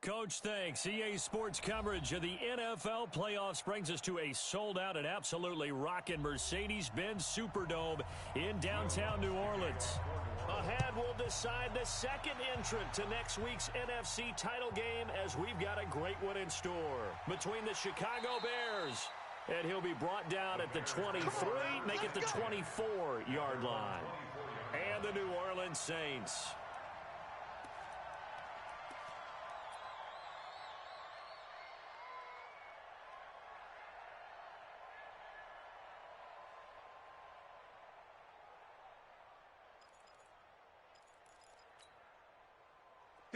Coach, thanks. EA Sports coverage of the NFL playoffs brings us to a sold-out and absolutely rocking Mercedes-Benz Superdome in downtown New Orleans. Ahead, we'll decide the second entrant to next week's NFC title game as we've got a great one in store between the Chicago Bears, and he'll be brought down at the 23, make it the 24-yard line, and the New Orleans Saints.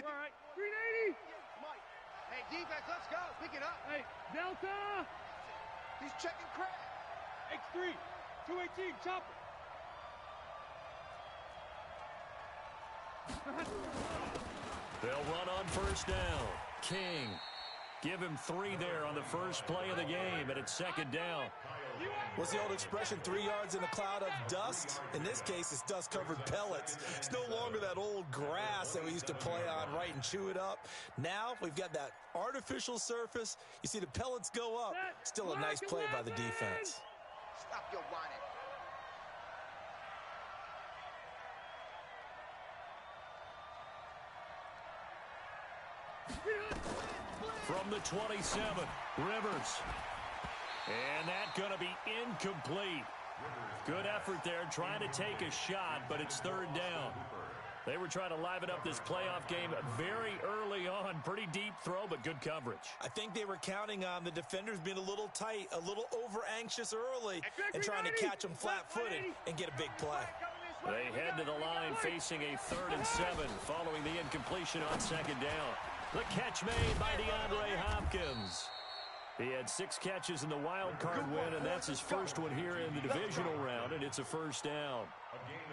All right, 380. Mike. Hey, defense, let's go. Pick it up. Hey, Delta. He's checking crack. X3, 218, chopper. They'll run on first down. King. Give him 3 there on the first play of the game, and it's second down. What's the old expression, 3 yards in a cloud of dust? In this case, it's dust-covered pellets. It's no longer that old grass that we used to play on, right, and chew it up. Now we've got that artificial surface. You see the pellets go up. Still a nice play by the defense. Stop your whining. From the 27, Rivers. And that's going to be incomplete. Good effort there, trying to take a shot, but it's third down. They were trying to liven up this playoff game very early on. Pretty deep throw, but good coverage. I think they were counting on the defenders being a little tight, a little over-anxious early, and trying to catch them flat-footed and get a big play. They head to the line facing a 3rd and 7 following the incompletion on second down. The catch made by DeAndre Hopkins. He had 6 catches in the wild card win, and that's his first one here in the divisional round, and it's a first down.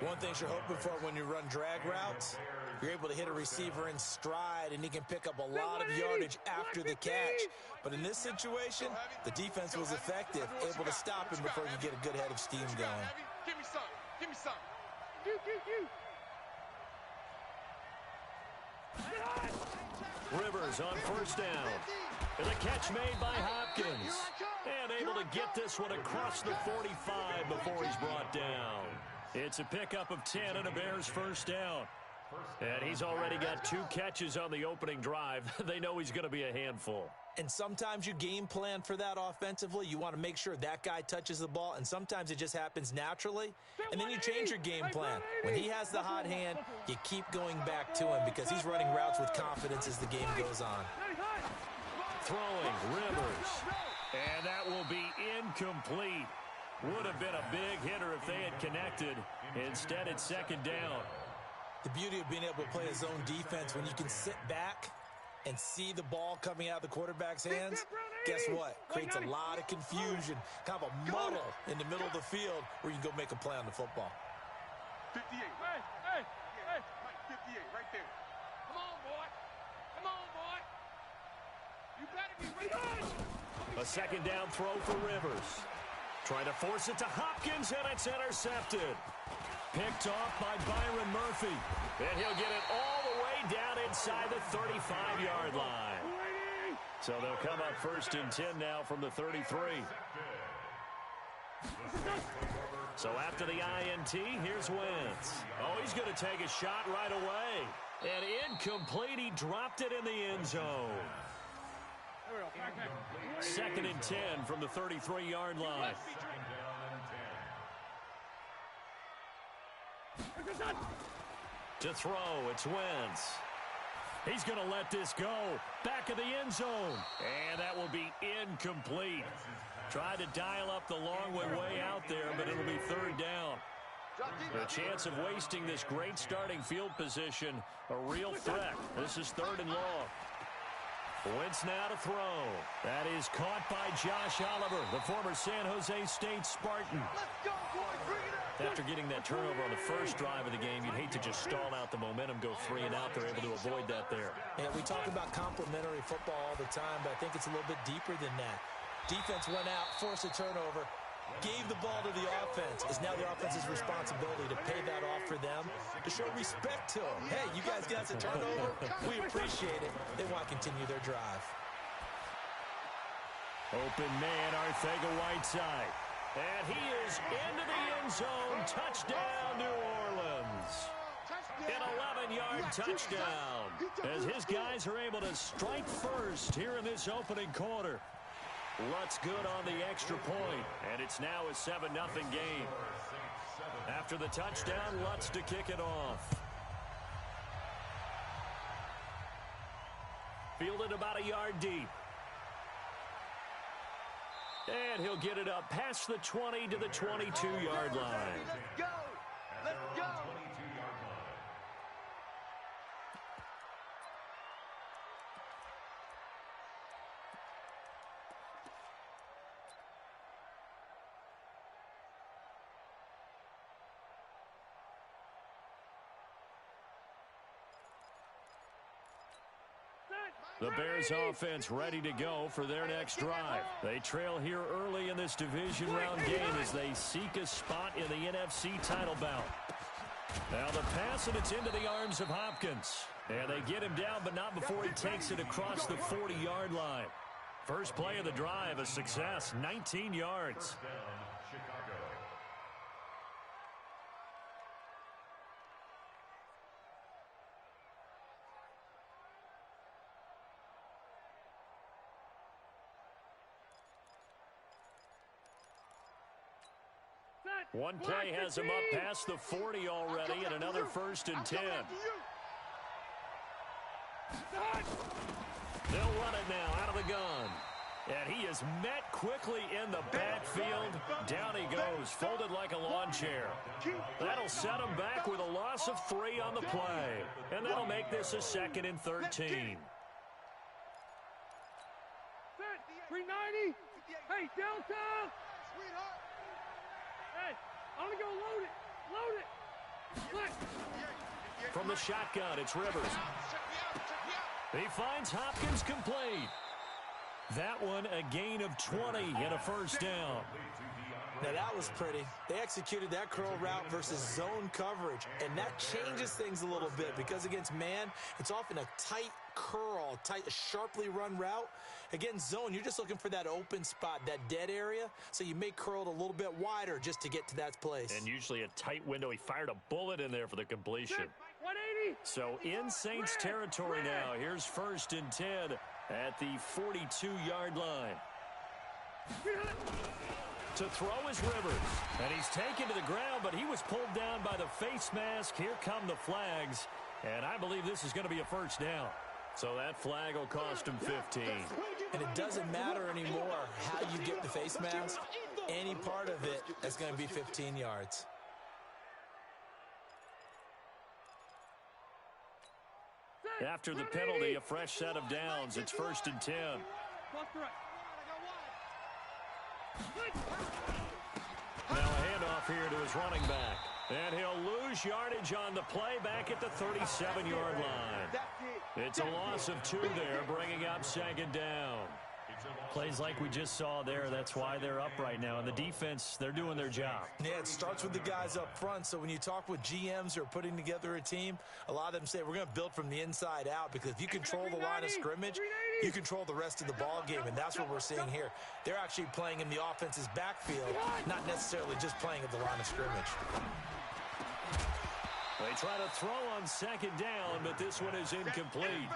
One thing you're hoping for when you run drag routes, you're able to hit a receiver in stride, and he can pick up a lot of yardage after the catch. But in this situation, the defense was effective, able to stop him before you get a good head of steam going. Give me some. Give me some. Rivers on first down. And the catch made by Hopkins. And able to get this one across the 45 before he's brought down. It's a pickup of 10 and a Bears first down. And he's already got 2 catches on the opening drive. They know he's going to be a handful. And sometimes you game plan for that offensively. You want to make sure that guy touches the ball, and sometimes it just happens naturally. And then you change your game plan. When he has the hot hand, you keep going back to him because he's running routes with confidence as the game goes on. Throwing, Rivers. And that will be incomplete. Would have been a big hitter if they had connected. Instead, it's second down. The beauty of being able to play a zone defense when you can sit back and see the ball coming out of the quarterback's hands, guess what? Creates a lot of confusion, kind of a muddle in the middle of the field where you can go make a play on the football. 58. Hey. Mike, 58, right there. Come on, boy. Come on, boy. You better be ready. A second down throw for Rivers. Trying to force it to Hopkins, and it's intercepted. Picked off by Byron Murphy. And he'll get it all the way down inside the 35-yard line. So they'll come up first and 10 now from the 33. So after the INT, here's Wentz. Oh, he's going to take a shot right away. And incomplete. He dropped it in the end zone. Second and 10 from the 33-yard line. To throw, it's Wentz. He's going to let this go. Back of the end zone. And that will be incomplete. Tried to dial up the long way out there, but it'll be third down. The chance of wasting this great starting field position, a real threat. This is third and long. Wentz now to throw. That is caught by Josh Oliver, the former San Jose State Spartan. Let's go, boy. Bring it up. After getting that turnover on the first drive of the game, you'd hate to just stall out the momentum, go 3 and out. They're able to avoid that there. Yeah, we talk about complementary football all the time, but I think it's a little bit deeper than that. Defense went out, forced a turnover. Gave the ball to the offense. It's now the offense's responsibility to pay that off for them, to show respect to them. Hey, you guys got a turnover? We appreciate it. They want to continue their drive. Open man, Arcega-Whiteside. And he is into the end zone. Touchdown, New Orleans. An 11-yard touchdown as his guys are able to strike first here in this opening quarter. Lutz good on the extra point, and it's now a 7-0 game. After the touchdown, Lutz to kick it off. Fielded about a yard deep. And he'll get it up past the 20 to the 22-yard line. Let's go! Let's go! The Bears offense ready to go for their next drive. They trail here early in this division round game as they seek a spot in the NFC title bout. Now the pass, and it's into the arms of Hopkins. And they get him down, but not before he takes it across the 40-yard line. First play of the drive, a success, 19 yards. One play has him up past the 40 already, and another 1st and 10. They'll run it now out of the gun. And he is met quickly in the backfield. Down he goes, folded like a lawn chair. That'll set him back with a loss of 3 on the play. And that'll make this a 2nd and 13. 390. Hey, Delta. Hey, I'm going to go load it. Load it. From the shotgun, it's Rivers. He finds Hopkins complete. That one a gain of 20 and a 1st down. Now that was pretty. They executed that curl route versus zone coverage, and that changes things a little bit because against man, it's often a tight curl, tight, sharply run route. Against zone, you're just looking for that open spot, that dead area, so you may curl it a little bit wider just to get to that place. And usually a tight window. He fired a bullet in there for the completion. 180. So in Saints territory now. Here's 1st and 10 at the 42-yard line. To throw is Rivers. And he's taken to the ground, but he was pulled down by the face mask. Here come the flags. And I believe this is going to be a 1st down. So that flag will cost him 15. And it doesn't matter anymore how you get the face mask. Any part of it is going to be 15 yards. After the penalty, a fresh set of downs. It's 1st and 10. Now a handoff here to his running back. And he'll lose yardage on the play back at the 37-yard line. It's a loss of 2 there, bringing up 2nd down. Plays like we just saw there, that's why they're up right now. And the defense, they're doing their job. Yeah, it starts with the guys up front. So when you talk with GMs who are putting together a team, a lot of them say we're going to build from the inside out, because if you control the line of scrimmage, you control the rest of the ball game, and that's what we're seeing here. They're actually playing in the offense's backfield, not necessarily just playing at the line of scrimmage. They try to throw on 2nd down, but this one is incomplete.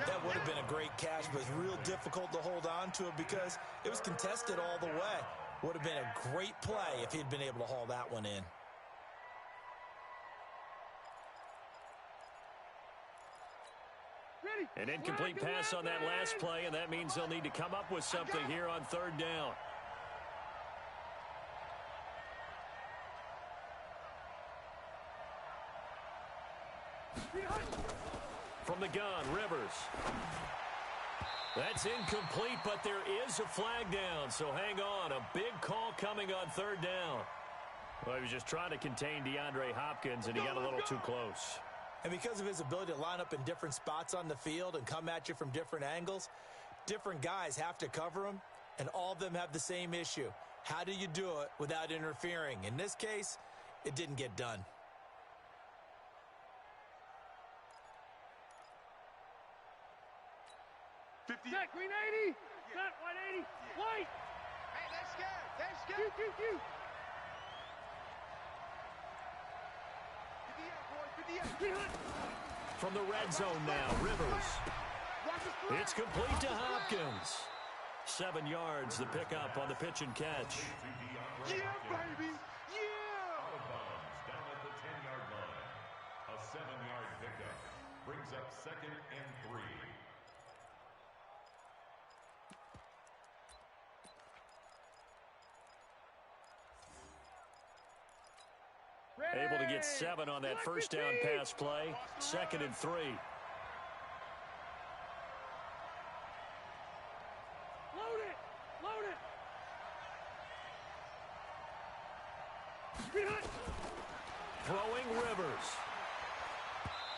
That would have been a great catch, but it's real difficult to hold on to it because it was contested all the way. Would have been a great play if he'd been able to haul that one in. An incomplete pass on that last play, and that means they'll need to come up with something here on 3rd down. From the gun, Rivers. That's incomplete, but there is a flag down, so hang on. A big call coming on 3rd down. Well, he was just trying to contain DeAndre Hopkins, and he got a little too close. And because of his ability to line up in different spots on the field and come at you from different angles, different guys have to cover him, and all of them have the same issue. How do you do it without interfering? In this case, it didn't get done. Set, green 80. Set, white 80. White. Hey, they're scared. They're scared. Q. 58, boys. 58. From the red zone now, Rivers. It's complete to Hopkins. 7 yards, the pickup on the pitch and catch. Yeah, baby. Yeah. Out of bounds, down at the 10-yard line. A 7-yard pickup brings up 2nd and 3. Able to get 7 on that first down pass play. 2nd and 3. Load it. Throwing Rivers.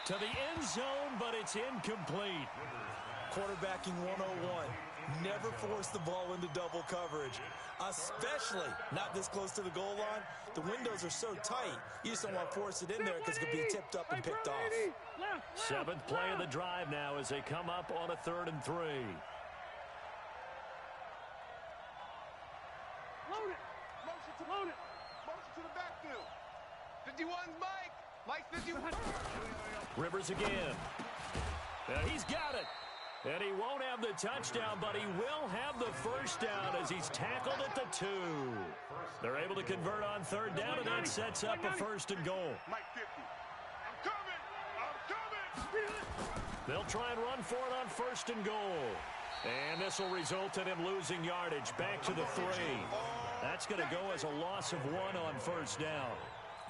To the end zone, but it's incomplete. Quarterbacking 101. Never force the ball into double coverage, especially not this close to the goal line. The windows are so tight, you just don't want to force it in there because it could be tipped up and picked off. 7th play of the drive now as they come up on a 3rd and 3. Load it. Motion to the backfield. 51's Mike. Mike 51. Rivers again. He's got it. And he won't have the touchdown, but he will have the first down as he's tackled at the 2. They're able to convert on 3rd down, and that sets up a 1st and goal. Mike 50. I'm coming. They'll try and run for it on 1st and goal. And this will result in him losing yardage back to the 3. That's going to go as a loss of 1 on 1st down.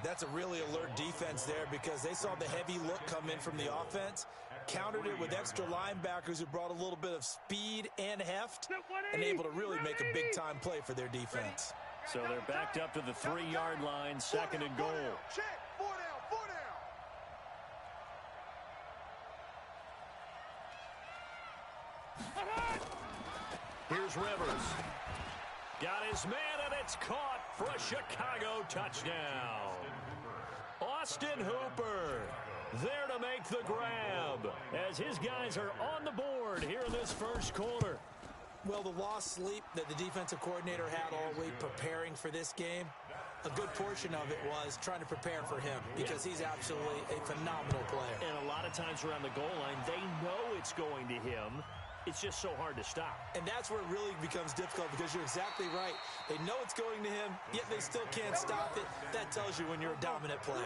That's a really alert defense there because they saw the heavy look come in from the offense, countered it with extra linebackers who brought a little bit of speed and heft, and able to really make a big-time play for their defense. So they're backed up to the 3-yard line, 2nd and goal. Check. 4 down. Here's Rivers. Got his man, and it's caught for a Chicago touchdown. Austin Hooper there to make the grab as his guys are on the board here in this first quarter. Well, the lost sleep that the defensive coordinator had all week preparing for this game, a good portion of it was trying to prepare for him because he's absolutely a phenomenal player. And a lot of times around the goal line, they know it's going to him. It's just so hard to stop. And that's where it really becomes difficult because you're exactly right. They know it's going to him, yet they still can't stop it. That tells you when you're a dominant player.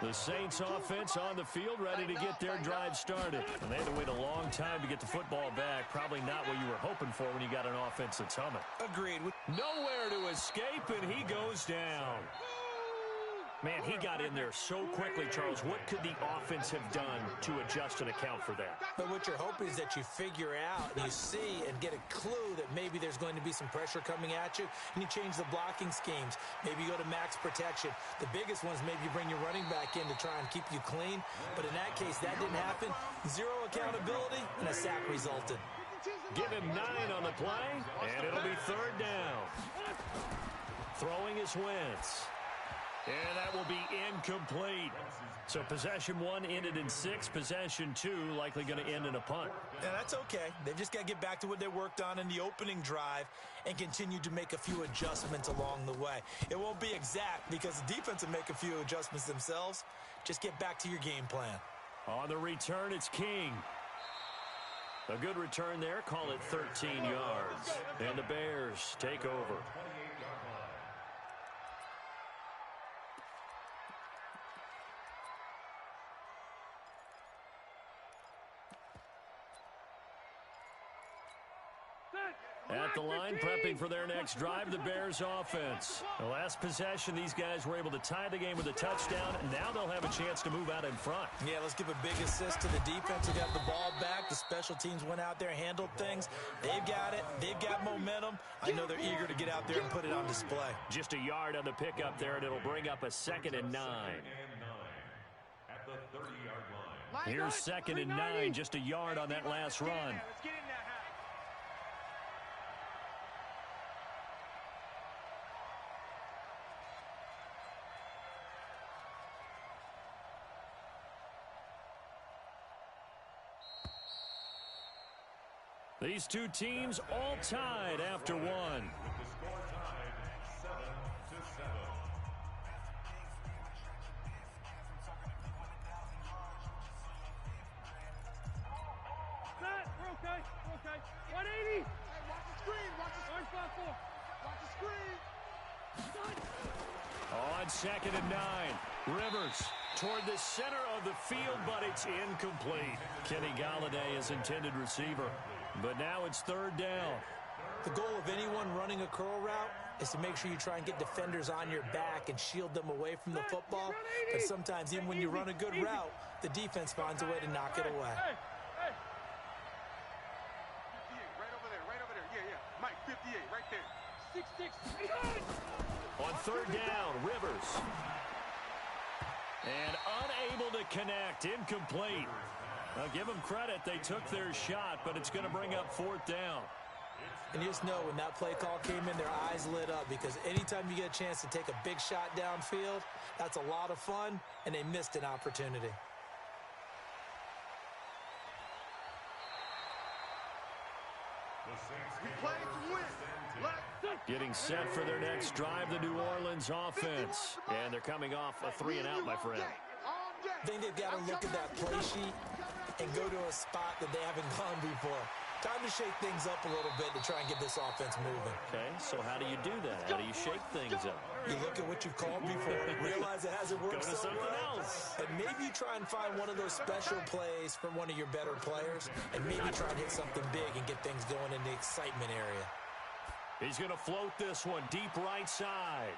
The Saints offense on the field ready to get their drive started. And they had to wait a long time to get the football back. Probably not what you were hoping for when you got an offense that's humming. Agreed. Nowhere to escape, and he goes down. Man, he got in there so quickly, Charles. What could the offense have done to adjust and account for that? But what you're hoping is that you figure out and you see and get a clue that maybe there's going to be some pressure coming at you, and you change the blocking schemes. Maybe you go to max protection. The biggest one's maybe you bring your running back in to try and keep you clean. But in that case, that didn't happen. 0 accountability, and a sack resulted. Give him 9 on the play, and it'll be 3rd down. Throwing is Wentz. And that will be incomplete. So possession 1 ended in 6. Possession 2 likely going to end in a punt. Yeah, that's okay. They've just got to get back to what they worked on in the opening drive and continue to make a few adjustments along the way. It won't be exact because the defense will make a few adjustments themselves. Just get back to your game plan. On the return, it's King. A good return there. Call it 13 yards. And the Bears take over. At the line, prepping for their next drive, the Bears offense. The last possession, these guys were able to tie the game with a touchdown, and now they'll have a chance to move out in front. Yeah, let's give a big assist to the defense. They got the ball back. The special teams went out there, handled things. They've got it. They've got momentum. I know they're eager to get out there and put it on display. Just a yard on the pickup there, and it'll bring up a 2nd and 9. At the 30-yard line. Here's 2nd and 9, just a yard on that last run. These two teams all tied after one. With the score tied 7-7. Set. We're okay. We're okay. 180. Hey, watch the screen. Watch the screen. 5-4. Watch the screen. On 2nd and 9. Rivers toward the center of the field, but it's incomplete. Kenny Galladay is intended receiver, but now it's 3rd down. The goal of anyone running a curl route is to make sure you try and get defenders on your back and shield them away from the football. But sometimes even when you run a good route, the defense finds a way to knock it away. Hey, hey. 58, right over there, right over there. Yeah, yeah. Mike, 58, right there. 6-6. On 3rd down, Rivers. And unable to connect, incomplete. Now give them credit, they took their shot, but it's going to bring up 4th down. And you just know when that play call came in, their eyes lit up, because anytime you get a chance to take a big shot downfield, that's a lot of fun, and they missed an opportunity. We play to win. Getting set for their next drive, the New Orleans offense. And they're coming off a 3-and-out, my friend. I think they've got to look at that play sheet and go to a spot that they haven't gone before. Time to shake things up a little bit to try and get this offense moving. Okay, so how do you do that? How do you shake things up? You look at what you've called before, realize it hasn't worked Go to so something well, else. and maybe try and find one of those special plays from one of your better players, and maybe try and hit something big and get things going in the excitement area. He's going to float this one deep right side.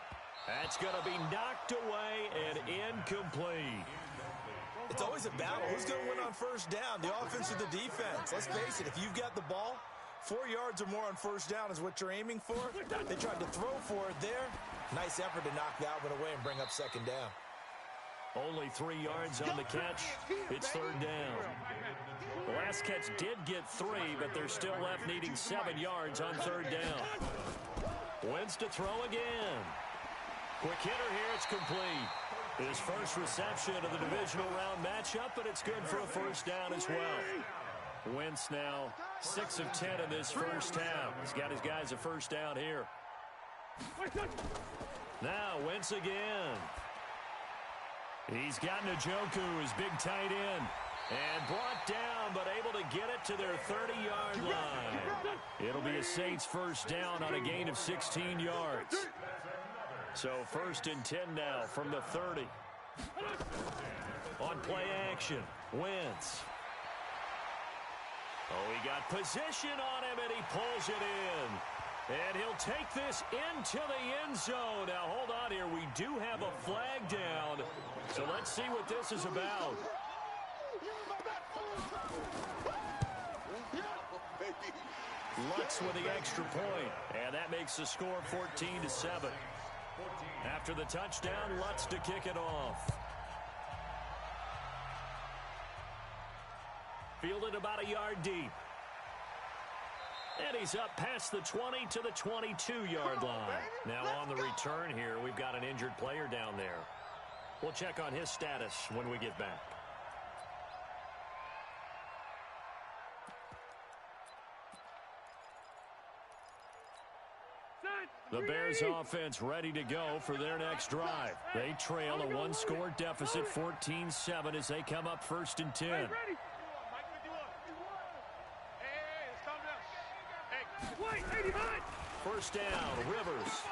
That's going to be knocked away and incomplete. It's always a battle. Who's going to win on 1st down, the offense or the defense? Let's face it, if you've got the ball, 4 yards or more on 1st down is what you're aiming for. They tried to throw for it there. Nice effort to knock that one away and bring up 2nd down. Only 3 yards on the catch. It's 3rd down. The last catch did get 3, but they're still left needing 7 yards on 3rd down. Wentz to throw again. Quick hitter here, it's complete. His first reception of the divisional round matchup, but it's good for a 1st down as well. Wentz now 6 of 10 in this 1st half. He's got his guys a 1st down here. Now Wentz again. He's got Njoku, his big tight end, and brought down, but able to get it to their 30-yard line. It'll be a Saints 1st down on a gain of 16 yards. So 1st and 10 now from the 30. On play action, Wentz. Oh, he got position on him, and he pulls it in. And he'll take this into the end zone. Now, hold on here. We do have a flag down. So let's see what this is about. Lutz with the extra point. And that makes the score 14-7. After the touchdown, Lutz to kick it off. Fielded about a yard deep. And he's up past the 20 to the 22-yard line. Now on the return here, we've got an injured player down there. We'll check on his status when we get back. The Bears offense ready to go for their next drive. They trail a 1-score deficit, 14-7, as they come up 1st and 10. First down, Rivers.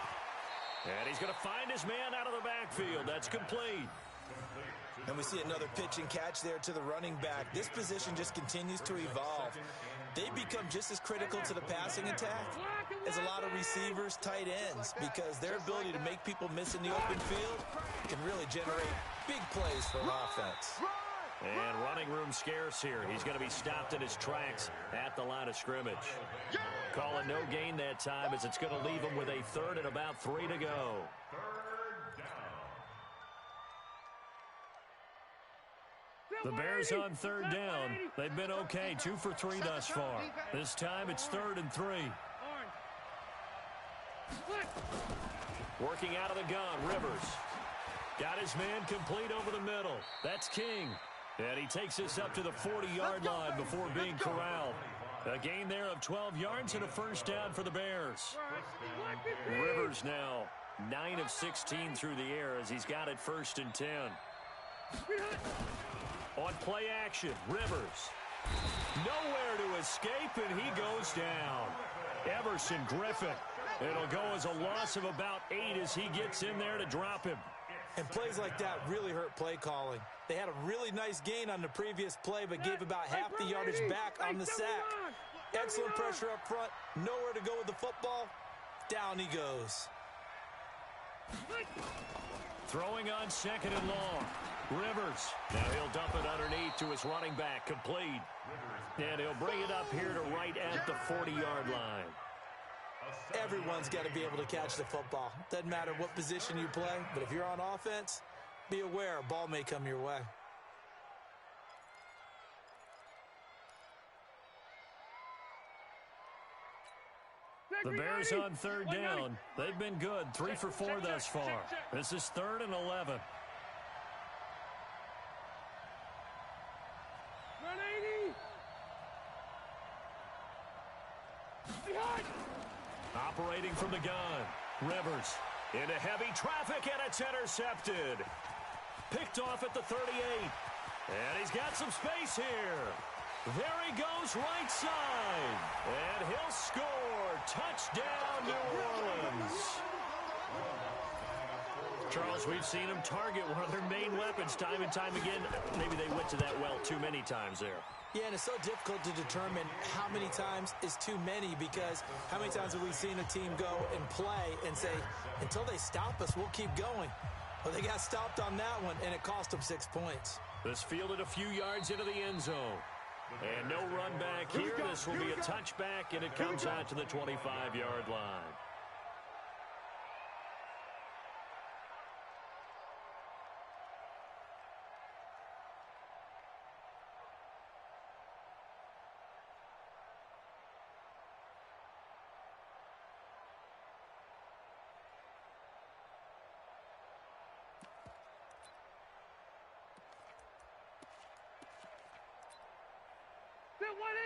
And he's going to find his man out of the backfield. That's complete. And we see another pitch and catch there to the running back. This position just continues to evolve. They become just as critical to the passing attack as a lot of receivers, tight ends, because their ability to make people miss in the open field can really generate big plays for an offense. And running room scarce here. He's going to be stopped in his tracks at the line of scrimmage. Calling no gain that time, as it's going to leave him with a 3rd and about 3 to go. The Bears on 3rd down. They've been okay, 2 for 3 thus far. This time it's 3rd and 3. Working out of the gun, Rivers. Got his man complete over the middle. That's King. And he takes this up to the 40-yard line before being corralled. A gain there of 12 yards and a first down for the Bears. Rivers now 9 of 16 through the air as he's got it 1st and 10. On play action, Rivers. Nowhere to escape, and he goes down. Everson Griffin. It'll go as a loss of about 8 as he gets in there to drop him. And plays like that really hurt play calling. They had a really nice gain on the previous play, but gave about half the yardage back on the sack. Excellent pressure up front. Nowhere to go with the football. Down he goes. Throwing on 2nd and long. Rivers. Now he'll dump it underneath to his running back. Complete. And he'll bring it up here to right at the 40-yard line. Everyone's got to be able to catch the football. Doesn't matter what position you play, but if you're on offense, be aware a ball may come your way. The Bears on 3rd down. They've been good. 3 for 4 thus far. This is 3rd and 11. Operating from the gun. Rivers into heavy traffic, and it's intercepted. Picked off at the 38. And he's got some space here. There he goes right side. And he'll score. Touchdown, New Orleans. Charles, we've seen him target one of their main weapons time and time again. Maybe they went to that well too many times there. Yeah, and it's so difficult to determine how many times is too many, because how many times have we seen a team go and play and say, until they stop us, we'll keep going. Well, they got stopped on that one, and it cost them 6 points. This fielded a few yards into the end zone. And no run back here. This will be a touchback, and it comes out to the 25-yard line.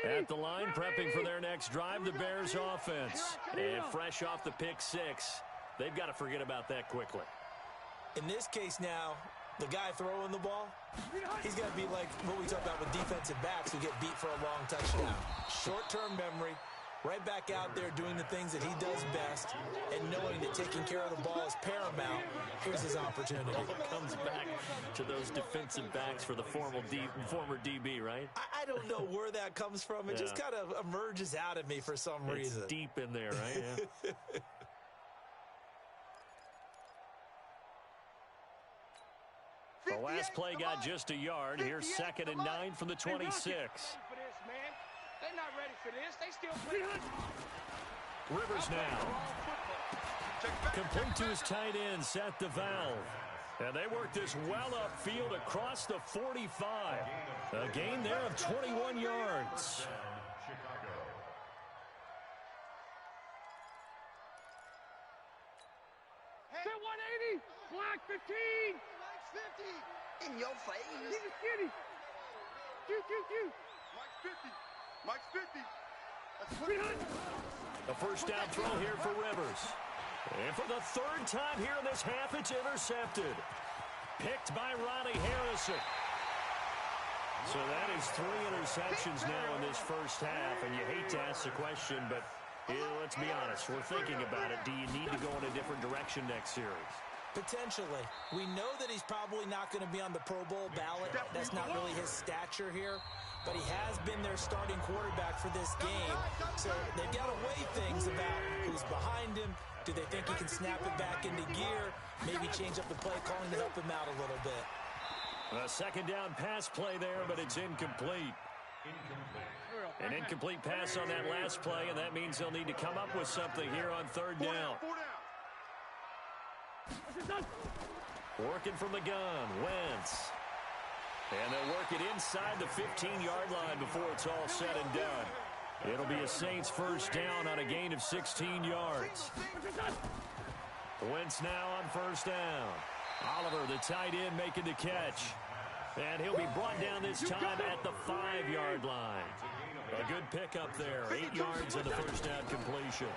At the line, prepping for their next drive, the Bears offense. And fresh off the pick 6, they've got to forget about that quickly. In this case now, the guy throwing the ball, he's got to be like what we talk about with defensive backs who get beat for a long touchdown. Short-term memory, right back out there doing the things that he does best, and knowing that taking care of the ball is paramount. Here's his opportunity. Comes back to those defensive backs for the former DB, right? I don't know where that comes from. It just kind of emerges out of me for some reason. It's deep in there, right? Yeah. The last play got just a yard. Here's 2nd and 9 from the 26. They're not ready for this. They still play. Rivers now. Complete to his tight end, Seth DeValve. And they work this well upfield across the 45. A gain there of 21 yards. Hey, 180. Block 15. In your face. He's a skinny. Q. Mike's 50. A first down throw here for Rivers. And for the 3rd time here in this half, it's intercepted. Picked by Ronnie Harrison. So that is 3 interceptions now in this first half. And you hate to ask the question, but let's be honest. We're thinking about it. Do you need to go in a different direction next series? Potentially. We know that he's probably not going to be on the Pro Bowl ballot. That's not really his stature here. But he has been their starting quarterback for this game. So they've got to weigh things about who's behind him. Do they think he can snap it back into gear? Maybe change up the play calling to help him out a little bit. A 2nd down pass play there, but it's incomplete. An incomplete pass on that last play, and that means they'll need to come up with something here on 3rd down. Working from the gun, Wentz. And they'll work it inside the 15-yard line before it's all said and done. It'll be a Saints first down on a gain of 16 yards. Wentz now on first down. Oliver, the tight end, making the catch. And he'll be brought down this time at the 5-yard line. A good pickup there. 8 yards on the first down completion.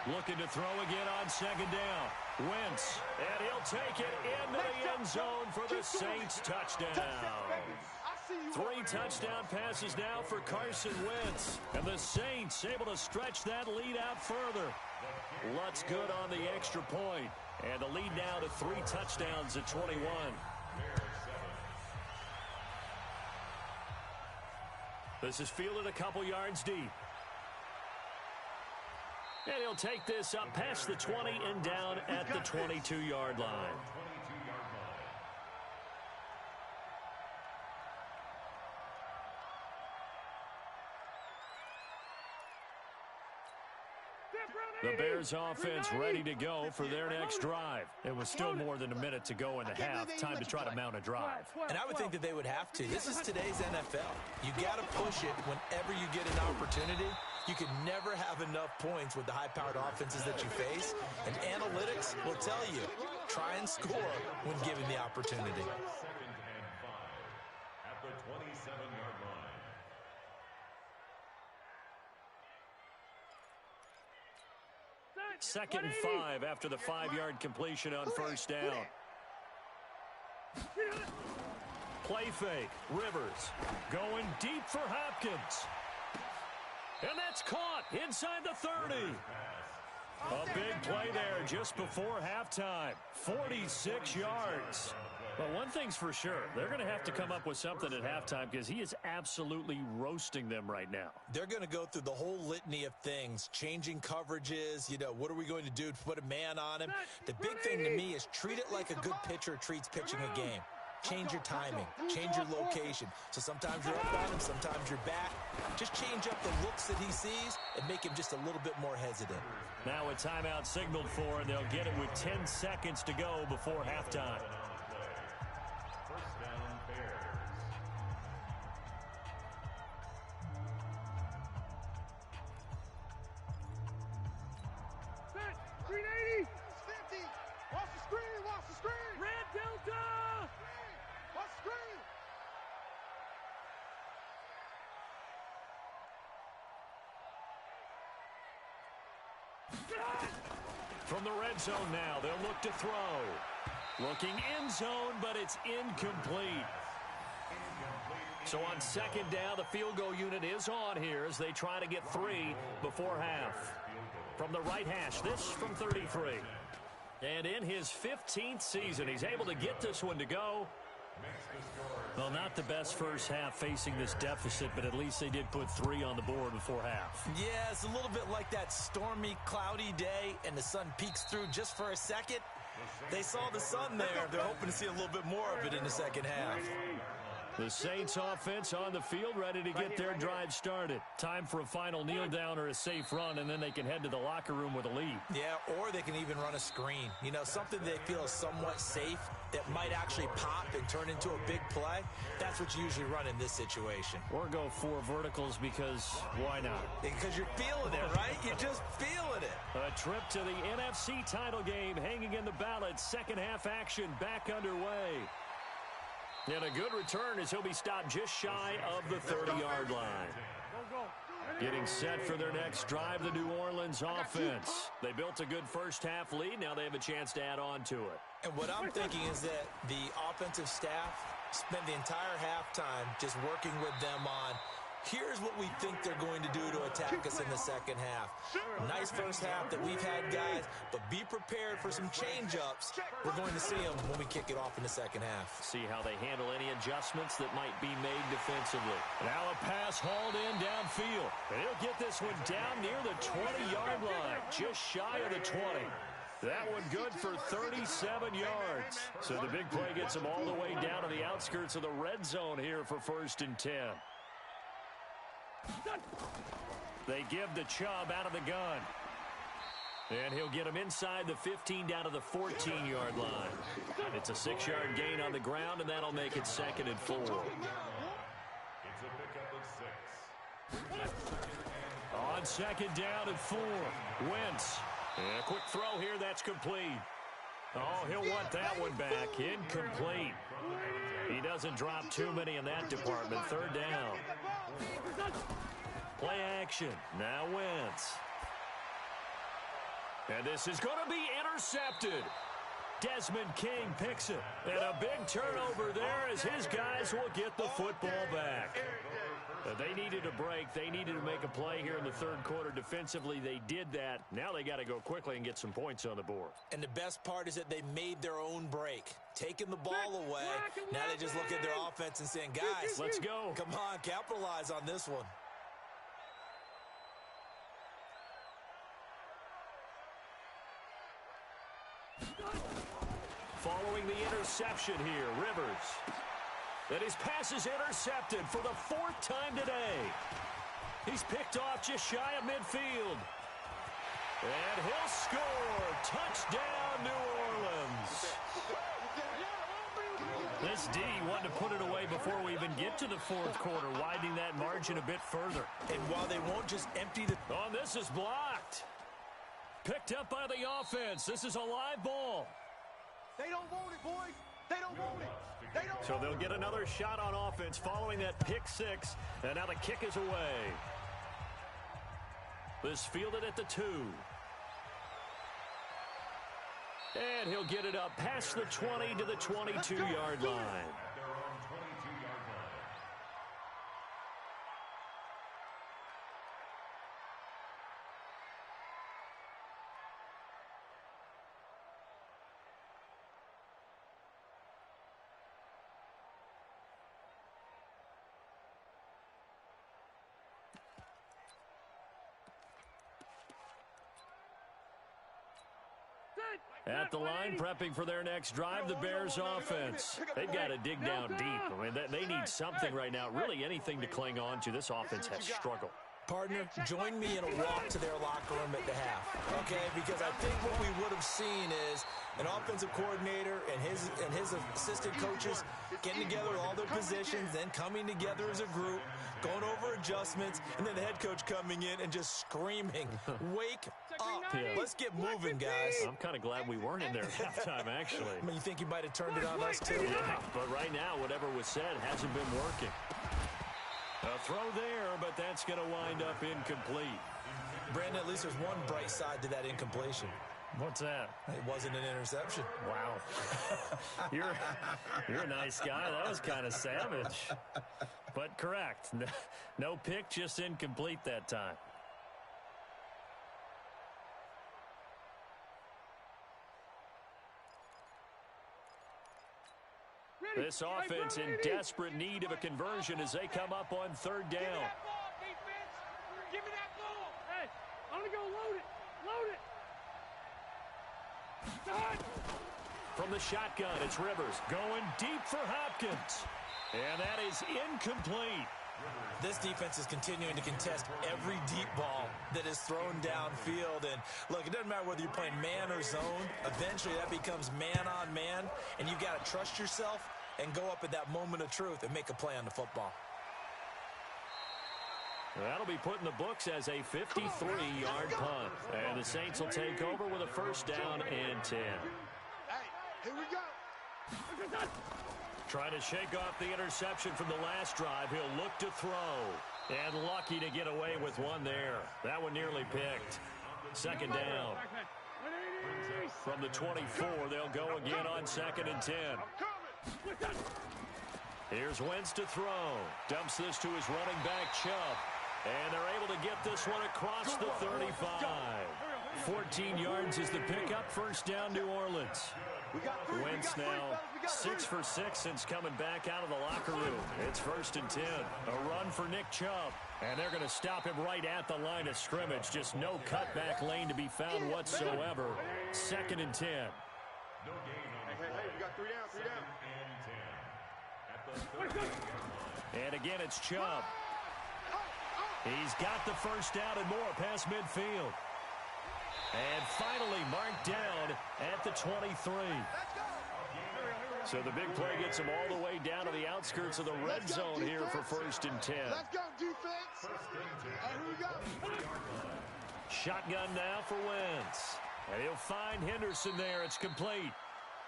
Looking to throw again on second down. Wentz, and he'll take it into the end zone for the Saints touchdown. 3 touchdown passes now for Carson Wentz. And the Saints able to stretch that lead out further. Lutz good on the extra point. And the lead now to 3 touchdowns at 21. This is fielded a couple yards deep. And he'll take this up past the 20 and down at the 22-yard line. The Bears offense ready to go for their next drive. It was still more than a minute to go in the half. Time to try to mount a drive. And I would think that they would have to. This is today's NFL. You got to push it whenever you get an opportunity. You can never have enough points with the high-powered offenses that you face. And analytics will tell you, try and score when given the opportunity. Second and 5 at the 27-yard line. Second and 5 after the 5-yard completion on first down. Play fake. Rivers going deep for Hopkins. And that's caught inside the 30. A big play there just before halftime. 46 yards. But one thing's for sure, they're going to have to come up with something at halftime because he is absolutely roasting them right now. They're going to go through the whole litany of things, changing coverages, what are we going to do to put a man on him? The big thing to me is treat it like a good pitcher treats pitching a game. Change your timing, change your location. So sometimes you're up on him, sometimes you're back. Just change up the looks that he sees and make him just a little bit more hesitant. Now a timeout signaled for, and they'll get it with 10 seconds to go before halftime. First down, Bears. Set. 380. 50. Watch the screen. Watch the screen. Red Delta. Watch the screen. From the red zone now, they'll look to throw. Looking end zone, but it's incomplete. So on second down, the field goal unit is on here as they try to get 3 before half. From the right hash, this from 33. And in his 15th season, he's able to get this one to go. Well, not the best first half facing this deficit, but at least they did put 3 on the board before half. Yeah, it's a little bit like that stormy, cloudy day, and the sun peeks through just for a second. They saw the sun there. They're hoping to see a little bit more of it in the second half. The Saints offense on the field ready to get their drive started. Time for a final kneel down or a safe run, and then they can head to the locker room with a lead. Yeah, or they can even run a screen. Something they feel is somewhat safe that might actually pop and turn into a big play. That's what you usually run in this situation. Or go 4 verticals because why not? Because you're feeling it, right? You're just feeling it. A trip to the NFC title game hanging in the balance. Second half action back underway. And a good return as he'll be stopped just shy of the 30-yard line. Getting set for their next drive, the New Orleans offense. They built a good first half lead. Now they have a chance to add on to it. And what I'm thinking is that the offensive staff spent the entire halftime just working with them on, here's what we think they're going to do to attack us in the second half. Nice first half that we've had, guys, but be prepared for some change-ups. We're going to see them when we kick it off in the second half. See how they handle any adjustments that might be made defensively. Now a pass hauled in downfield. And he'll get this one down near the 20-yard line, just shy of the 20. That one good for 37 yards. So the big play gets them all the way down to the outskirts of the red zone here for 1st and 10. They give the Chubb out of the gun. And he'll get him inside the 15 down to the 14-yard line. It's a 6-yard gain on the ground, and that'll make it 2nd and 4. It's a pickup of 6. On second down and 4, Wentz. And a quick throw here, that's complete. Oh, he'll want that one back. Incomplete. He doesn't drop too many in that department. Third down. Play action. Now Wentz. And this is going to be intercepted. Desmond King picks it. And a big turnover there as his guys will get the football back. They needed a break. They needed to make a play here in the third quarter. Defensively, they did that. Now they got to go quickly and get some points on the board. And the best part is that they made their own break. Taking the ball away. Now they just look at their offense and saying, guys, let's go. Come on, capitalize on this one. Following the interception here, Rivers. And his pass is intercepted for the fourth time today. He's picked off just shy of midfield. And he'll score. Touchdown, New Orleans. This D wanted to put it away before we even get to the fourth quarter, widening that margin a bit further. And while they won't just empty the... Oh, this is blocked. Picked up by the offense. This is a live ball. They don't want it, boys. They don't want it. They don't So they'll get another shot on offense following that pick six. And now the kick is away. This fielded at the 2. And he'll get it up past the 20 to the 22-yard line. At the line, prepping for their next drive, the Bears offense. They've got to dig down deep. I mean, they need something right now, really anything to cling on to. This offense has struggled. Partner, join me in a walk to their locker room at the half, okay? Because I think what we would have seen is an offensive coordinator and his assistant coaches getting together with all their positions, then coming together as a group, going over adjustments, and then the head coach coming in and just screaming, wake up. Yeah. Let's get moving, guys. I'm kind of glad we weren't in there at halftime, actually. I mean, you think you might have turned it on us, too? Yeah, but right now, whatever was said hasn't been working. A throw there, but that's going to wind up incomplete. Brandon, at least there's one bright side to that incompletion. What's that? It wasn't an interception. Wow. You're a nice guy. That was kind of savage. But correct. No pick, just incomplete that time. This offense in desperate need of a conversion as they come up on third down. Give me that ball, defense. Give me that ball. Hey, I'm going to go load it. Load it. Start. From the shotgun, it's Rivers going deep for Hopkins. And that is incomplete. This defense is continuing to contest every deep ball that is thrown downfield. And, look, it doesn't matter whether you're playing man or zone. Eventually, that becomes man on man, and you've got to trust yourself and go up at that moment of truth and make a play on the football. That'll be put in the books as a 53-yard punt. And the Saints will take over with a first down and 10. Hey, here we go. Trying to shake off the interception from the last drive. He'll look to throw. And lucky to get away with one there. That one nearly picked. Second down. From the 24, they'll go again on second and 10. Here's Wentz to throw. Dumps this to his running back, Chubb. And they're able to get this one across the 35. 14 yards is the pickup. First down, New Orleans. Wentz now 6 for 6 since coming back out of the locker room. It's first and 10. A run for Nick Chubb. And they're going to stop him right at the line of scrimmage. Just no cutback lane to be found whatsoever. Second and 10. Hey, we got 3 down, 3 down. And again, it's Chubb. He's got the first down and more past midfield. And finally marked down at the 23. So the big play gets him all the way down to the outskirts of the red zone here for first and 10. Let's go, defense. Here we go. Shotgun now for Wentz. And he'll find Henderson there. It's complete.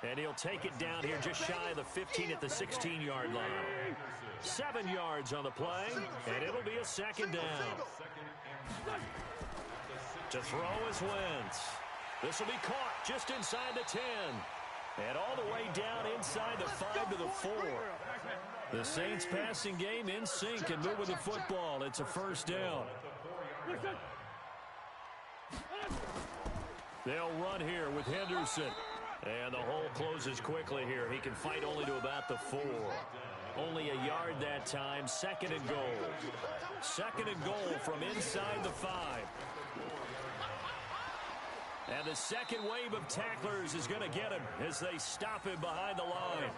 And he'll take it down here just shy of the 15 at the 16-yard line. 7 yards on the play, and it'll be a second down. To throw is Wentz. This will be caught just inside the 10. And all the way down inside the 5 to the 4. The Saints passing game in sync and moving the football. It's a first down. They'll run here with Henderson. And the hole closes quickly here. He can fight only to about the 4. Only a yard that time. Second and goal. Second and goal from inside the 5. And the second wave of tacklers is going to get him as they stop him behind the line.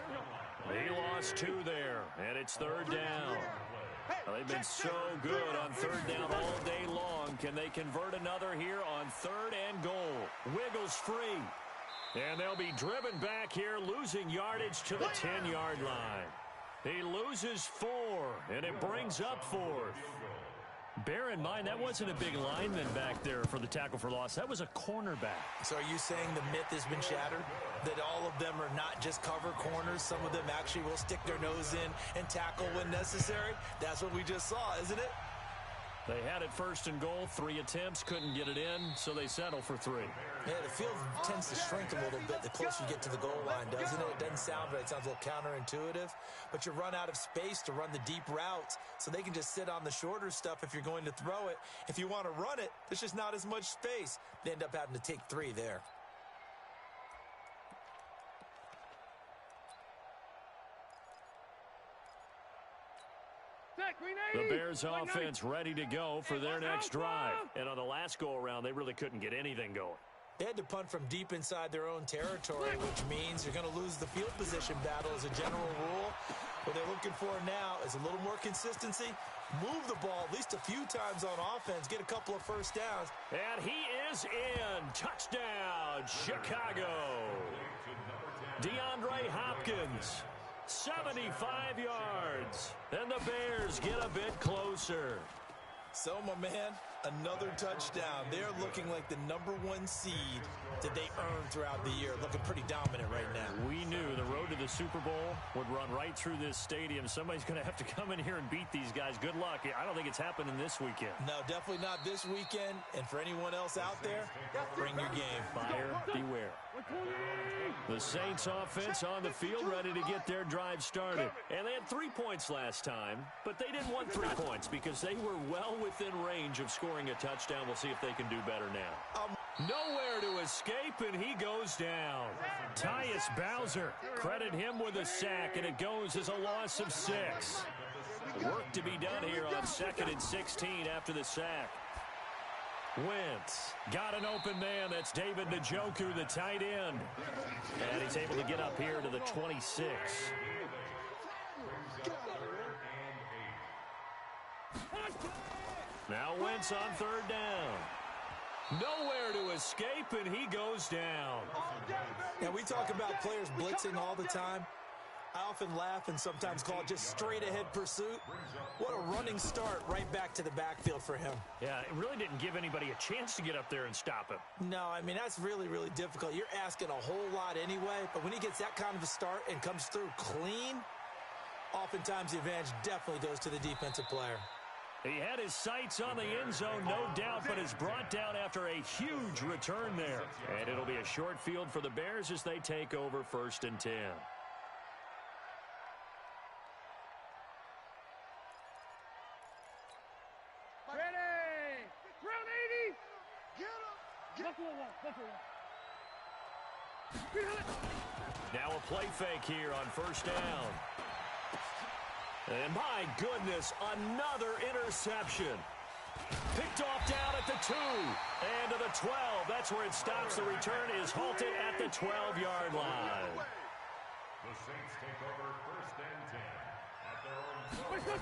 He lost 2 there, and it's third down. Well, they've been so good on third down all day long. Can they convert another here on third and goal? Wiggles free. And they'll be driven back here, losing yardage to the 10-yard line. He loses 4, and it brings up 4th. Bear in mind, that wasn't a big lineman back there for the tackle for loss. That was a cornerback. So are you saying the myth has been shattered? That all of them are not just cover corners? Some of them actually will stick their nose in and tackle when necessary? That's what we just saw, isn't it? They had it first and goal, 3 attempts, couldn't get it in, so they settle for 3. Yeah, the field tends to shrink a little bit the closer you get to the goal line, doesn't it? It doesn't sound right. It sounds a little counterintuitive, but you run out of space to run the deep routes, so they can just sit on the shorter stuff if you're going to throw it. If you want to run it, there's just not as much space. They end up having to take 3 there. The Bears offense ready to go for their next drive. And on the last go-around, they really couldn't get anything going. They had to punt from deep inside their own territory, which means you're going to lose the field position battle as a general rule. What they're looking for now is a little more consistency, move the ball at least a few times on offense, get a couple of first downs. And he is in. Touchdown, Chicago. DeAndre Hopkins, 75 yards. And the Bears get a bit closer. So, my man, another touchdown. They're looking like the #1 seed that they earned throughout the year. Looking pretty dominant right now. We knew the road to the Super Bowl would run right through this stadium. Somebody's going to have to come in here and beat these guys. Good luck. I don't think it's happening this weekend. No, definitely not this weekend. And for anyone else out there, bring your game. Buyer beware. The Saints offense on the field ready to get their drive started. And they had 3 points last time, but they didn't want 3 points because they were well within range of scoring a touchdown. We'll see if they can do better now. Nowhere to escape, and he goes down. Tyus Bowser, credit him with a sack, and it goes as a loss of 6. Work to be done here on 2nd and 16 after the sack. Wentz got an open man. That's David Njoku, the tight end. And he's able to get up here to the 26. Now Wentz on 3rd down. Nowhere to escape, and he goes down. Now, we talk about players blitzing all the time. I often laugh and sometimes call it just straight-ahead pursuit. What a running start right back to the backfield for him. Yeah, it really didn't give anybody a chance to get up there and stop him. No, I mean, that's really, really difficult. You're asking a whole lot anyway, but when he gets that kind of a start and comes through clean, oftentimes the advantage definitely goes to the defensive player. He had his sights on the end zone, no doubt, but is brought down after a huge return there. And it'll be a short field for the Bears as they take over 1st and 10. Ready! Round 80! Get him! Now a play fake here on 1st down. And my goodness, another interception. Picked off down at the 2 and to the 12. That's where it stops. The return is halted at the 12-yard line. The Saints take over 1st and 10 at their own.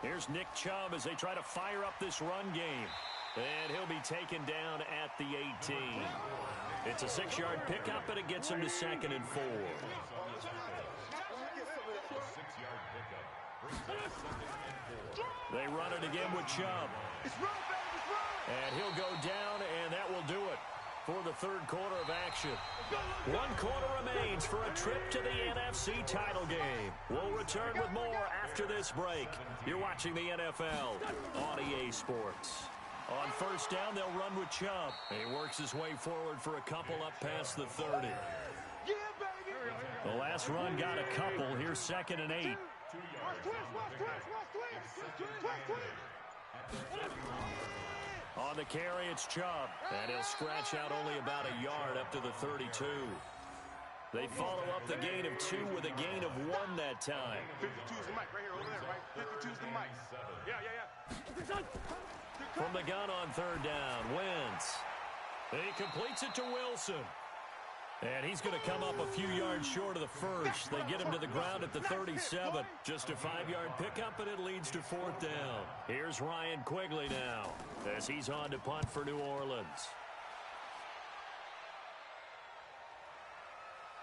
Here's Nick Chubb as they try to fire up this run game. And he'll be taken down at the 18. It's a 6-yard pickup, and it gets him to 2nd and 4. They run it again with Chubb. And he'll go down, and that will do it for the 3rd quarter of action. 1 quarter remains for a trip to the NFC title game. We'll return with more after this break. You're watching the NFL on EA Sports. On first down, they'll run with Chubb. He works his way forward for a couple up past the 30. Yeah, baby. The last run got a couple. Here's 2nd and 8. On the carry, it's Chubb, and he'll scratch out only about a yard up to the 32. They follow up the gain of 2 with a gain of 1 that time. 52's the mic right here, over there, right? 52's the mic. Yeah. From the gun on 3rd down, Wentz. He completes it to Wilson. And he's going to come up a few yards short of the first. They get him to the ground at the 37. Just a 5-yard pickup, and it leads to 4th down. Here's Ryan Quigley now as he's on to punt for New Orleans.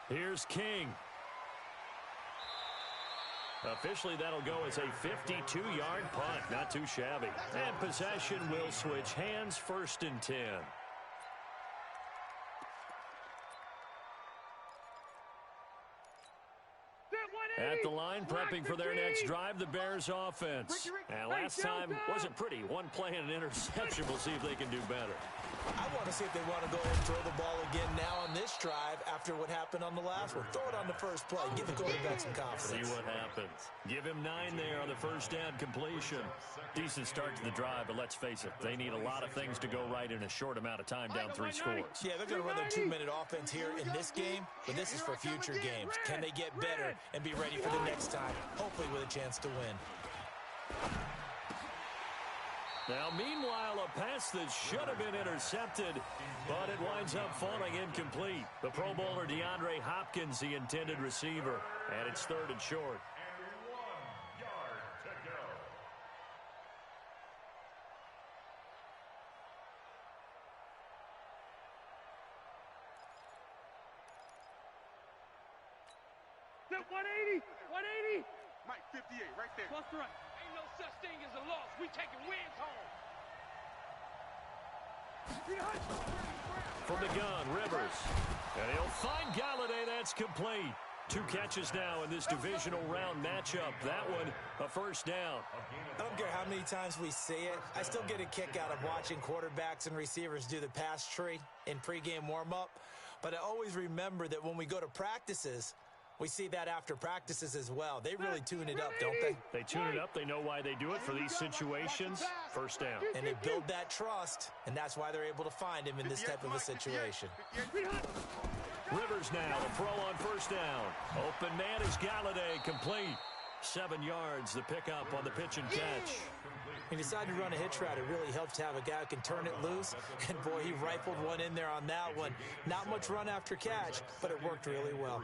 Here's King. Officially, that'll go as a 52-yard punt. Not too shabby. And possession will switch hands, 1st and 10. At the line, prepping for their next drive, the Bears offense. And last time wasn't pretty. One play and an interception. We'll see if they can do better. I want to see if they want to go ahead and throw the ball again now on this drive after what happened on the last one. Throw it on the first play. Give the quarterback some confidence. See what happens. Give him 9 there on the first down completion. Decent start to the drive, but let's face it, they need a lot of things to go right in a short amount of time down 3 scores. Yeah, they're going to run their 2-minute offense here in this game, but this is for future games. Can they get better and be ready for the next time, hopefully with a chance to win? Now, meanwhile, a pass that should have been intercepted, but it winds up falling incomplete. The Pro Bowler DeAndre Hopkins, the intended receiver, and it's 3rd and short. And 1 yard to go. That 180! 180! Mike, 58, right there. Plus right. Ain't no such thing as a loss. We taking wins home. From the gun, Rivers. And he'll find Galladay. That's complete. 2 catches now in this divisional round matchup. That one, a 1st down. I don't care how many times we see it. I still get a kick out of watching quarterbacks and receivers do the pass tree in pregame warm-up. But I always remember that when we go to practices, we see that after practices as well. They really tune it up, don't they? They tune it up. They know why they do it for these situations. 1st down. And they build that trust, and that's why they're able to find him in this type of a situation. Rivers now, the throw on 1st down. Open man is Galladay, complete. 7 yards, the pickup on the pitch and catch. He decided to run a hitch route. It really helps to have a guy who can turn it loose. And, boy, he rifled one in there on that one. Not much run after catch, but it worked really well.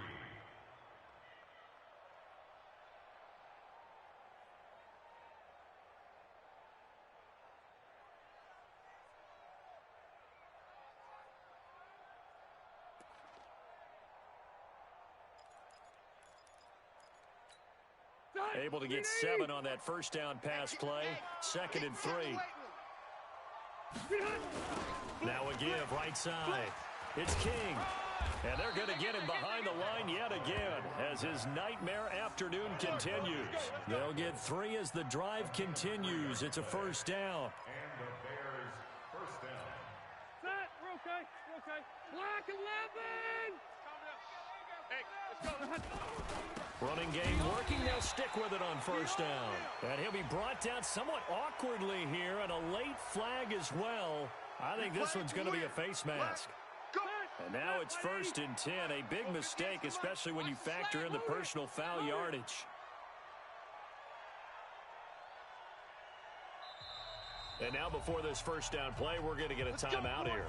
Able to get 7 on that 1st down pass play. 2nd and 3. Now a give right side. It's King. And they're going to get him behind the line yet again as his nightmare afternoon continues. They'll get 3 as the drive continues. It's a 1st down. And the Bears' 1st down. Set. We're okay. We're okay. Black 11! Hey, let's go. Running game working. They'll stick with it on 1st down. And he'll be brought down somewhat awkwardly here, and a late flag as well. I think this one's going to be a face mask. And now it's 1st and 10. A big mistake, especially when you factor in the personal foul yardage. And now before this 1st down play, we're going to get a timeout here.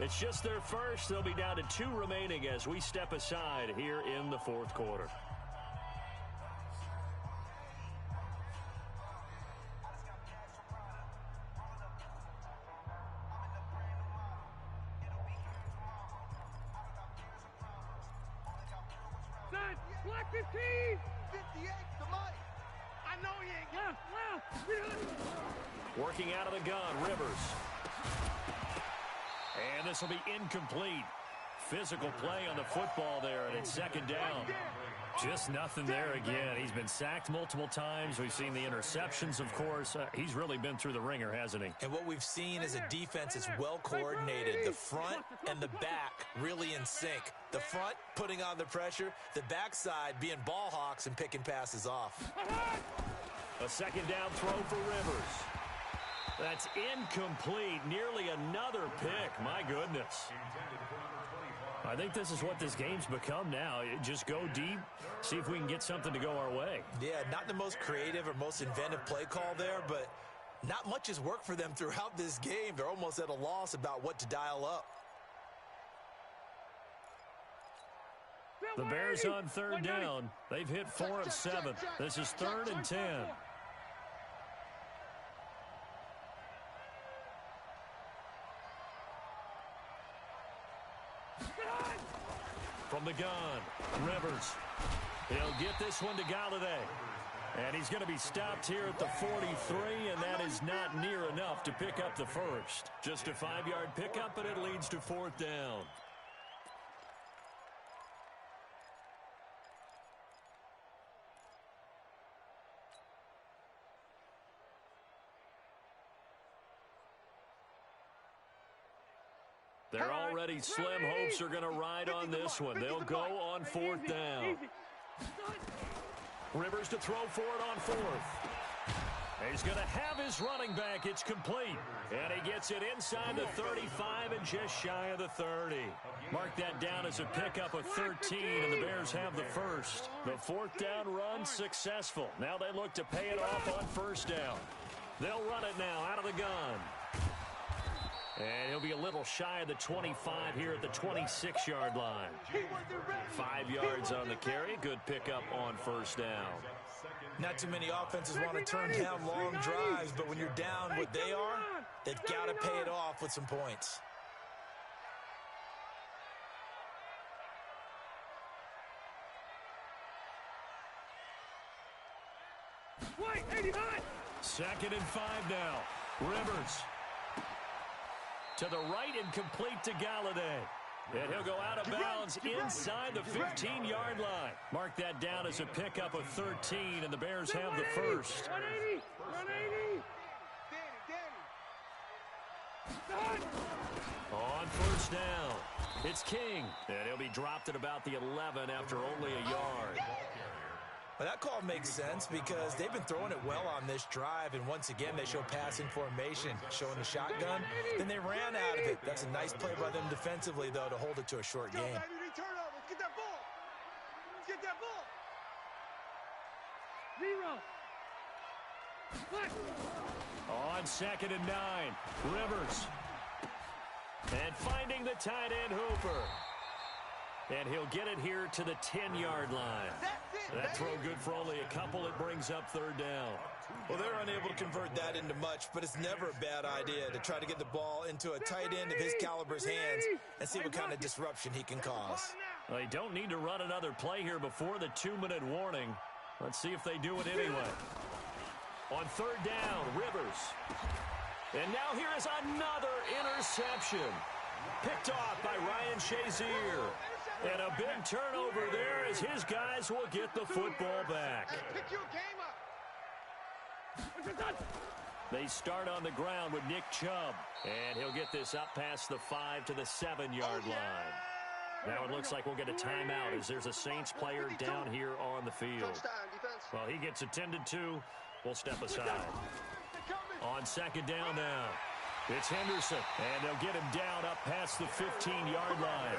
It's just their first. They'll be down to 2 remaining as we step aside here in the 4th quarter. Black 15! 58, the mic. I know he ain't left. Working out of the gun, Rivers. And this will be incomplete. physical play on the football there, and it's second down. Just nothing there again. He's been sacked multiple times. We've seen the interceptions, of course. He's really been through the ringer, hasn't he? And what we've seen is a defense that's well coordinated. The front and the back really in sync. The front putting on the pressure, the backside being ball hawks and picking passes off. A second down throw for Rivers. That's incomplete. Nearly another pick. My goodness. I think this is what this game's become now. Just go deep, see if we can get something to go our way. Yeah, not the most creative or most inventive play call there, but not much has worked for them throughout this game. They're almost at a loss about what to dial up. The Bears on third down. They've hit 4 of 7. This is 3rd and 10. From the gun, Rivers. He'll get this one to Galladay. And he's going to be stopped here at the 43, and that is not near enough to pick up the first. Just a 5-yard pickup, and it leads to 4th down. Their already slim hopes are going to ride on this one. They'll go on 4th down. Rivers to throw for it on 4th. He's going to have his running back. It's complete. And he gets it inside the 35 and just shy of the 30. Mark that down as a pickup of 13, and the Bears have the first. The 4th down run successful. Now they look to pay it off on 1st down. They'll run it now out of the gun. And he'll be a little shy of the 25 here at the 26-yard line. 5 yards on the carry. Good pickup on 1st down. Not too many offenses want to turn down long drives, but when you're down what they are, they've got to pay it off with some points. Second and 5 now. Rivers. To the right and complete to Galladay. And he'll go out of bounds inside the 15-yard line. Mark that down as a pickup of 13, and the Bears have the first. 180! 180! On 1st down, it's King. And he'll be dropped at about the 11 after only a yard. Well, that call makes sense because they've been throwing it well on this drive, and once again they show passing formation, showing the shotgun. Then they ran out of it. That's a nice play by them defensively, though, to hold it to a short game. Let's get that ball. Let's get that ball. Zero. On 2nd and 9, Rivers. And finding the tight end Hooper. And he'll get it here to the 10-yard line. That throw good for only a couple. It brings up 3rd down. Well, they're unable to convert that into much, but it's never a bad idea to try to get the ball into a tight end of his caliber's hands and see what kind of disruption he can cause. Well, they don't need to run another play here before the 2-minute warning. Let's see if they do it anyway. On 3rd down, Rivers. And now here is another interception. Picked off by Ryan Shazier. And a big turnover there as his guys will get the football back. Pick your game up. They start on the ground with Nick Chubb. And he'll get this up past the 5 to the 7-yard line. Now it looks like we'll get a timeout as there's a Saints player down here on the field. Well, he gets attended to. We'll step aside. On 2nd down now. It's Henderson, and they'll get him down up past the 15-yard line.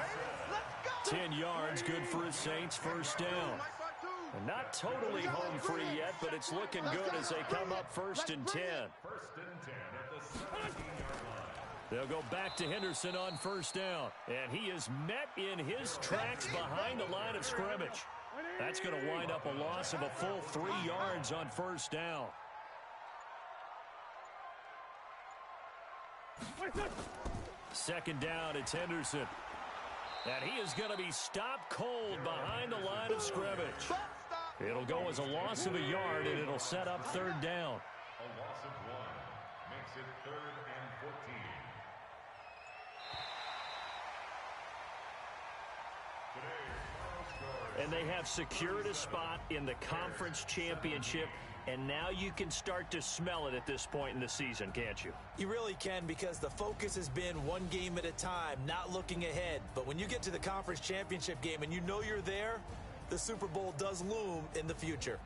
10 yards, good for his Saints, 1st down. And not totally home free yet, but it's looking good as they come up 1st and 10. They'll go back to Henderson on 1st down, and he is met in his tracks behind the line of scrimmage. That's going to wind up a loss of a full 3 yards on 1st down. 2nd down, it's Henderson. And he is going to be stopped cold behind the line of scrimmage. It'll go as a loss of a yard, and it'll set up 3rd down. A loss of 1 makes it 3rd and 14. And they have secured a spot in the conference championship, and now you can start to smell it at this point in the season, can't you? You really can, because the focus has been one game at a time, not looking ahead. But when you get to the conference championship game and you know you're there, the Super Bowl does loom in the future.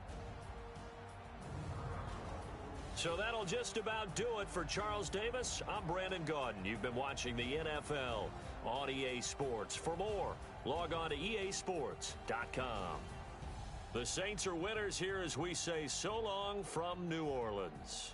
So that'll just about do it for Charles Davis. I'm Brandon Gaudin. You've been watching the NFL on EA Sports. For more, log on to easports.com. The Saints are winners here as we say so long from New Orleans.